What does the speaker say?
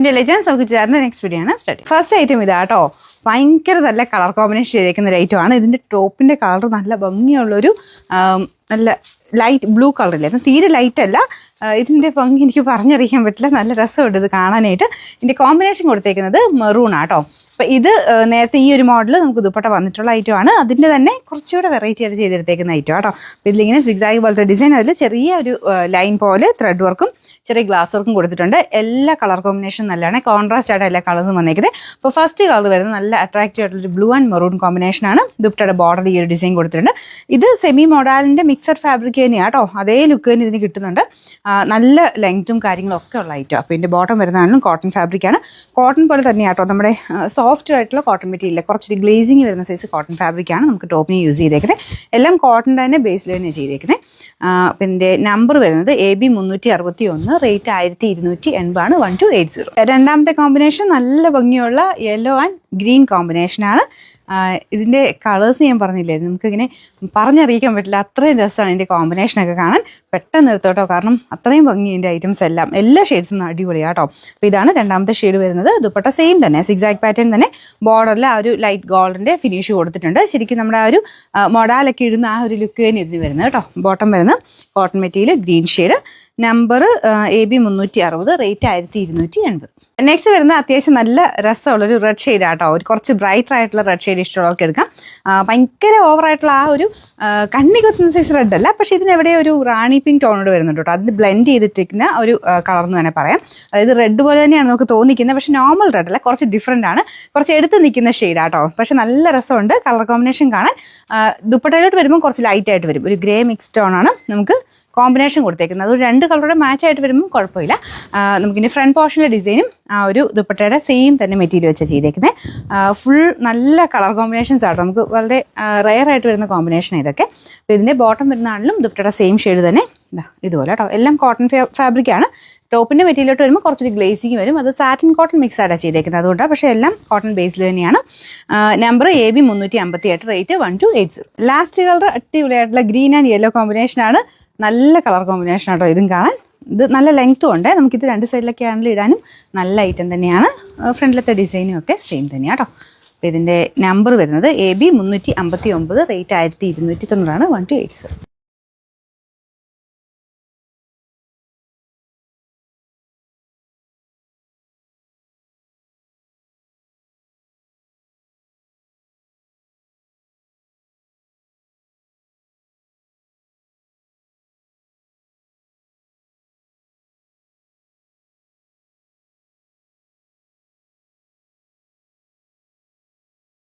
Legends of next video study. First item is that ഭയങ്കര നല്ല colour combination ചെയ്തേക്കുന്ന ഒരു ഐറ്റമാണ്. ഇതിന്റെ ടോപ്പിന്റെ കളർ നല്ല ഭംഗിയുള്ളൊരു നല്ല ലൈറ്റ് ബ്ലൂ കളറില്ലേ, തീരെ ലൈറ്റ് അല്ല. ഇതിന്റെ ഭംഗി എനിക്ക് പറഞ്ഞറിയിക്കാൻ പറ്റില്ല, നല്ല രസമുണ്ട് ഇത് കാണാനായിട്ട്. ഇതിന്റെ കോമ്പിനേഷൻ കൊടുത്തേക്കുന്നത് മെറൂൺ ആട്ടോ. അപ്പം ഇത് നേരത്തെ ഈ ഒരു മോഡൽ നമുക്ക് ദുപ്പട്ട വന്നിട്ടുള്ള ഐറ്റമാണ്. അതിൻ്റെ തന്നെ കുറച്ചുകൂടെ വെറൈറ്റി ആയിട്ട് ചെയ്തെടുത്തേക്കുന്ന ഐറ്റം ആട്ടോ. അപ്പം ഇതിലിങ്ങനെ സിഗ്സാഗ് പോലത്തെ ഡിസൈൻ, അതിൽ ചെറിയ ഒരു ലൈൻ പോലെ ത്രെഡ് വർക്കും ചെറിയ ഗ്ലാസ് വർക്കും കൊടുത്തിട്ടുണ്ട്. എല്ലാ കളർ കോമ്പിനേഷൻ നല്ലതാണ്, കോൺട്രാസ്റ്റ് ആയിട്ട് എല്ലാ കളേഴ്സും വന്നേക്കുന്നത്. അപ്പോൾ ഫസ്റ്റ് കളർ വരുന്നത് നല്ല അട്രാക്റ്റീവ് ആയിട്ടുള്ളൊരു ബ്ലൂ ആൻഡ് മെറൂൺ കോമ്പിനേഷനാണ്. ദുപ്പട്ടയുടെ ബോർഡർ ഈ ഒരു ഡിസൈൻ കൊടുത്തിട്ടുണ്ട്. ഇത് സെമി മോഡാലിൻ്റെ മിക്സഡ് ഫാബ്രിക് തന്നെയാണ് കേട്ടോ. അതേ ലുക്ക് തന്നെ ഇതിന് കിട്ടുന്നുണ്ട്. നല്ല ലെങ്ത്തും കാര്യങ്ങളും ഒക്കെ ഉള്ള ഐറ്റം. അപ്പോൾ ഇതിൻ്റെ ബോട്ടം വരുന്നതാണെങ്കിലും കോട്ടൺ ഫാബ്രിക്കാണ്. കോട്ടൺ പോലെ തന്നെയാണ് കേട്ടോ, നമ്മുടെ സോഫ്റ്റ് ആയിട്ടുള്ള കോട്ടൺ മെറ്റീരിയൽ, കുറച്ചൊരു ഗ്ലേസിങ് വരുന്ന സൈസ് കോട്ടൺ ഫാബ്രിക്കാണ് നമുക്ക് ടോപ്പിന് യൂസ് ചെയ്തേക്കുന്നത്. എല്ലാം കോട്ടൻ്റെ തന്നെ ബേസിൽ തന്നെ ചെയ്തേക്കുന്നത്. പിന്നെ നമ്പർ വരുന്നത് AB 361, റേറ്റ് 1280 1280. രണ്ടാമത്തെ കോമ്പിനേഷൻ നല്ല ഭംഗിയുള്ള യെല്ലോ ആൻഡ് ഗ്രീൻ കോമ്പിനേഷനാണ്. ഇതിൻ്റെ കളേഴ്സ് ഞാൻ പറഞ്ഞില്ലേ, നമുക്കിങ്ങനെ പറഞ്ഞറിയിക്കാൻ പറ്റില്ല, അത്രയും രസമാണ് ഇതിൻ്റെ കോമ്പിനേഷനൊക്കെ കാണാൻ. പെട്ടെന്ന് എടുത്തോട്ടോ, കാരണം അത്രയും ഭംഗി ഇതിൻ്റെ ഐറ്റംസ് എല്ലാ ഷെയ്ഡ്സും അടിപൊളിയാട്ടോ. അപ്പോൾ ഇതാണ് രണ്ടാമത്തെ ഷെയ്ഡ് വരുന്നത്. ദുപ്പട്ട സെയിം തന്നെ സിഗ്സാഗ് പാറ്റേൺ തന്നെ, ബോർഡറിൽ ആ ഒരു ലൈറ്റ് ഗോൾഡിൻ്റെ ഫിനിഷ് കൊടുത്തിട്ടുണ്ട്. ശരിക്കും നമ്മുടെ ആ ഒരു മൊഡാലൊക്കെ ഇടുന്ന ആ ഒരു ലുക്ക് തന്നെ ഇതിന് വരുന്നത് കേട്ടോ. ബോട്ടം വരുന്നത് cotton material green shade, number AB 360, rate 1280. Next വരുന്നത് അത്യാവശ്യം നല്ല രസമുള്ളൊരു റെഡ് ഷെയ്ഡ് ആട്ടോ. ഒരു കുറച്ച് ബ്രൈറ്റർ ആയിട്ടുള്ള റെഡ് ഷെയ്ഡ് ഇഷ്ടമുള്ളവർക്ക് എടുക്കാം. ഭയങ്കര ഓവറായിട്ടുള്ള ആ ഒരു കണ്ണി കുത്തുന്ന സൈസ് റെഡ് അല്ല, പക്ഷേ ഇതിനെവിടെ ഒരു റാണി പിങ്ക് ടോണോട് വരുന്നുണ്ട് കേട്ടോ. അതിന് ബ്ലെൻഡ് ചെയ്തിട്ടിരിക്കുന്ന ഒരു കളർ എന്ന് തന്നെ പറയാം. അതായത് റെഡ് പോലെ തന്നെയാണ് നമുക്ക് തോന്നിക്കുന്നത്, പക്ഷേ നോർമൽ റെഡ് അല്ല, കുറച്ച് ഡിഫറെൻ്റ് ആണ്, കുറച്ച് എടുത്ത് നിൽക്കുന്ന ഷെയ്ഡ് ആട്ടോ. പക്ഷേ നല്ല രസമുണ്ട് കളർ കോമ്പിനേഷൻ കാണാൻ. ദുപ്പട്ടയിലോട്ട് വരുമ്പോൾ കുറച്ച് ലൈറ്റ് ആയിട്ട് വരും, ഒരു ഗ്രേ മിക്സ് ടോണാണ് നമുക്ക് കോമ്പിനേഷൻ കൊടുത്തേക്കുന്നത്. അത് രണ്ട് കളറുടെ മാച്ച് ആയിട്ട് വരുമ്പോൾ കുഴപ്പമില്ല. നമുക്കിൻ്റെ ഫ്രണ്ട് പോർഷനിലെ ഡിസൈനും ആ ഒരു ദുപ്പട്ടയുടെ സെയിം തന്നെ മെറ്റീരിയൽ വെച്ചാണ് ചെയ്തേക്കുന്നത്. ഫുൾ നല്ല കളർ കോമ്പിനേഷൻസ് ആട്ടോ, നമുക്ക് വളരെ റെയർ ആയിട്ട് വരുന്ന കോമ്പിനേഷൻ ഇതൊക്കെ. അപ്പോൾ ഇതിൻ്റെ ബോട്ടം വരുന്നതാണെങ്കിലും ദുപ്പട്ടയുടെ സെയിം ഷെയ്ഡ് തന്നെ ഇതുപോലെ കേട്ടോ. എല്ലാം കോട്ടൺ ഫാബ്രിക്കാണ്. ടോപ്പിൻ്റെ മെറ്റീരിയലോട്ട് വരുമ്പോൾ കുറച്ചൊരു ഗ്ലേസിങ് വരും. അത് സാറ്റിൻ കോട്ടൺ മിക്സ് ആയിട്ടാണ് ചെയ്തേക്കുന്നത്, അതുകൊണ്ടാണ്. പക്ഷേ എല്ലാം കോട്ടൺ ബേസിൽ തന്നെയാണ്. Number AB 358, rate 1280. Last colour അടിപൊളിയായിട്ടുള്ള ഗ്രീൻ ആൻഡ് യെല്ലോ കോമ്പിനേഷനാണ്. നല്ല കളർ കോമ്പിനേഷൻ ആട്ടോ ഇതും കാണാൻ. ഇത് നല്ല ലെങ്ത്തും ഉണ്ട്, നമുക്കിത് രണ്ട് സൈഡിലൊക്കെ ആണെങ്കിലും ഇടാനും നല്ല ഐറ്റം തന്നെയാണ്. ഫ്രണ്ടിലത്തെ ഡിസൈനും ഒക്കെ സെയിം തന്നെയാണ് കേട്ടോ. അപ്പോൾ ഇതിൻ്റെ നമ്പർ വരുന്നത് AB 359, റേറ്റ് 1290 1280.